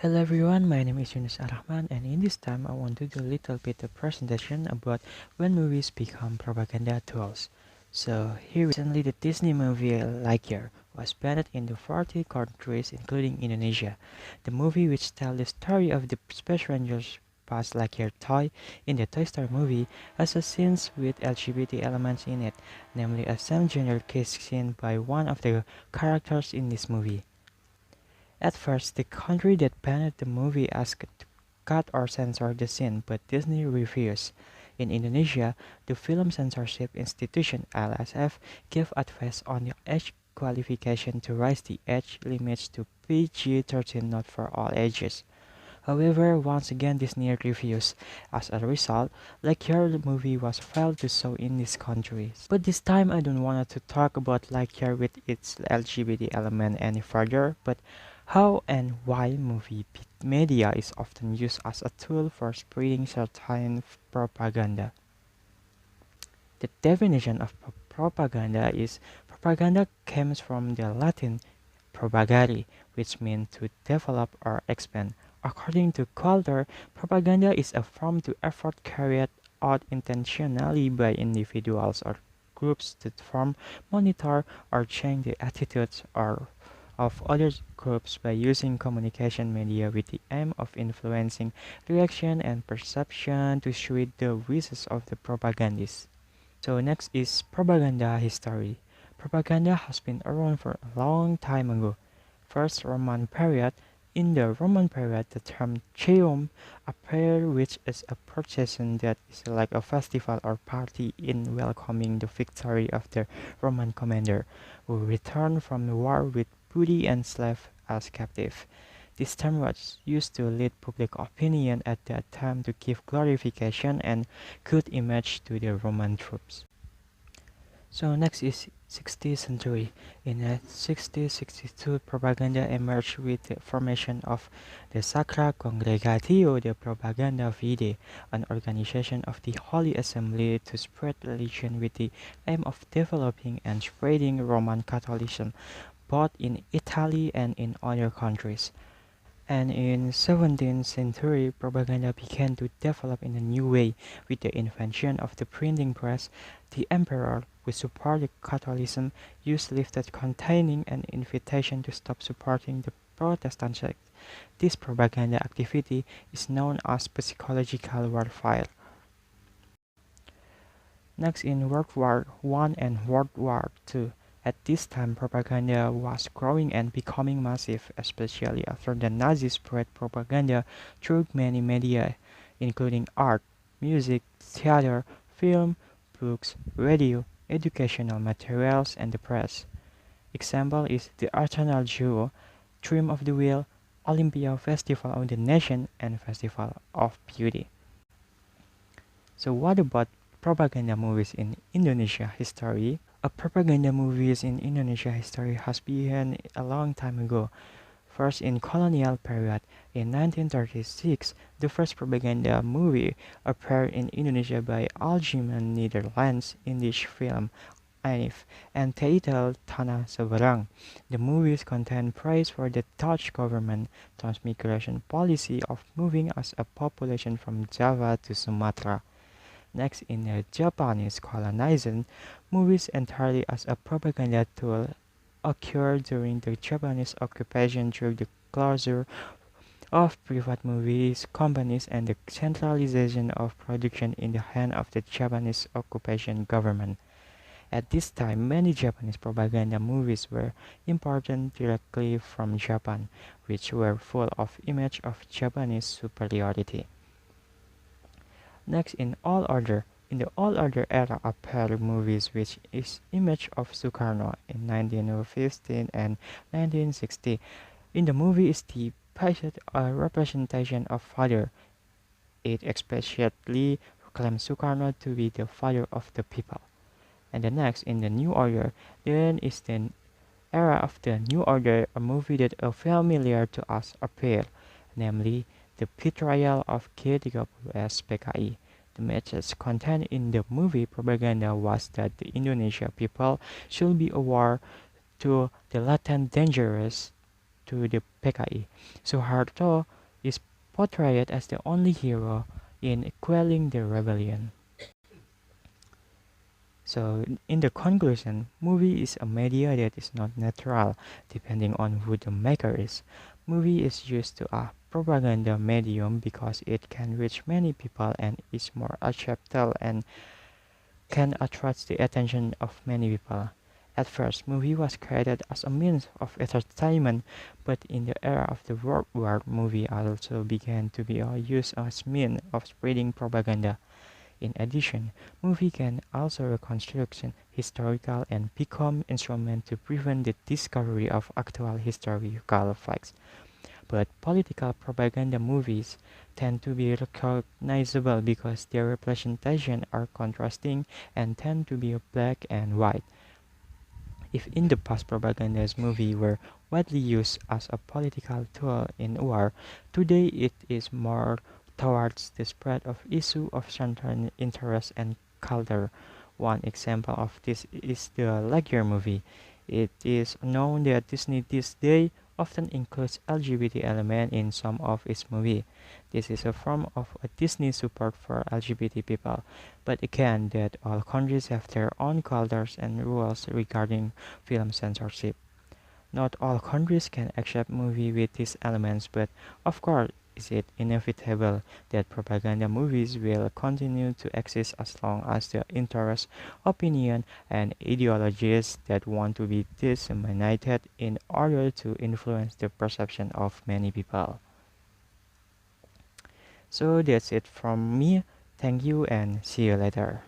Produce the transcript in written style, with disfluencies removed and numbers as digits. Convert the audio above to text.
Hello everyone, my name is Yunus Ar-Rahman, and in this time I want to do a little bit of presentation about when movies become propaganda tools. So here recently the Disney movie Lightyear was banned in the 40 countries including Indonesia. The movie, which tells the story of the Space Rangers Buzz Lightyear toy in the Toy Story movie, has a scenes with LGBT elements in it, namely a same-gender kiss scene by one of the characters in this movie. At first, the country that banned the movie asked to cut or censor the scene, but Disney refused. In Indonesia, the Film Censorship Institution (LSF) gave advice on the age qualification to raise the age limits to PG-13, not for all ages. However, once again Disney refused. As a result, Lightyear the movie was failed to show in these countries. But this time I don't want to talk about Lightyear with its LGBT element any further, but how and why movie media is often used as a tool for spreading certain propaganda. The definition of propaganda is propaganda comes from the Latin propagare, which means to develop or expand. According to Coulter, propaganda is a form to effort carried out intentionally by individuals or groups to form, monitor, or change the attitudes or of other groups by using communication media with the aim of influencing reaction and perception to suit the wishes of the propagandists. So next is propaganda history. Propaganda has been around for a long time ago. First Roman period. In the Roman period, the term triumph appeared, which is a procession that is like a festival or party in welcoming the victory of the Roman commander, who returned from the war with booty and slaves as captive. This term was used to lead public opinion at that time to give glorification and good image to the Roman troops. So next is 16th century. In 1662, propaganda emerged with the formation of the Sacra Congregatio de Propaganda Fide, an organization of the Holy Assembly to spread religion with the aim of developing and spreading Roman Catholicism, both in Italy and in other countries. And in 17th century, propaganda began to develop in a new way with the invention of the printing press. The emperor, who supported Catholicism, used leaflets containing an invitation to stop supporting the Protestant sect. This propaganda activity is known as psychological warfare. Next, in World War I and World War II, at this time propaganda was growing and becoming massive, especially after the Nazis spread propaganda through many media, including art, music, theater, film, books, radio, educational materials, and the press. Example is the Arsenal Duo, Dream of the Wheel, Olympia Festival of the Nation, and Festival of Beauty. So what about propaganda movies in Indonesia history? A propaganda movies in Indonesia history has begun a long time ago. First in colonial period, in 1936, the first propaganda movie appeared in Indonesia by Algeman Netherlands English film Anif and titled Tanah Seberang. The movies contain praise for the Dutch government transmigration policy of moving as a population from Java to Sumatra. Next, in the Japanese colonization, movies entirely as a propaganda tool occurred during the Japanese occupation through the closure of private movies companies and the centralization of production in the hand of the Japanese occupation government. At this time, many Japanese propaganda movies were imported directly from Japan, which were full of image of Japanese superiority. Next, in the All Order era appeared movies which is image of Sukarno in 1915 and 1960. In the movie is the depicted a representation of father. It explicitly claims Sukarno to be the father of the people. And the next, in the New Order, then is the era of the New Order, a movie that is familiar to us appeared, namely the betrayal of G30S PKI. The message contained in the movie propaganda was that the Indonesian people should be aware to the latent dangers to the PKI. Suharto is portrayed as the only hero in quelling the rebellion. So, in the conclusion, movie is a media that is not neutral, depending on who the maker is. Movie is used to a propaganda medium because it can reach many people and is more acceptable and can attract the attention of many people. At first, movie was created as a means of entertainment, but in the era of the World War, movie also began to be used as means of spreading propaganda. In addition, movie can also reconstruct historical and become instrument to prevent the discovery of actual historical facts. But political propaganda movies tend to be recognizable because their representation are contrasting and tend to be black and white. If in the past propaganda's movie were widely used as a political tool in war, today it is more towards the spread of issue of central interest and culture. One example of this is the Lightyear movie. It is known that Disney this day often includes LGBT element in some of its movie. This is a form of a Disney support for LGBT people. But again, that all countries have their own cultures and rules regarding film censorship. Not all countries can accept movie with these elements, but of course, is it inevitable that propaganda movies will continue to exist as long as the interests, opinion, and ideologies that want to be disseminated in order to influence the perception of many people. So that's it from me. Thank you and see you later.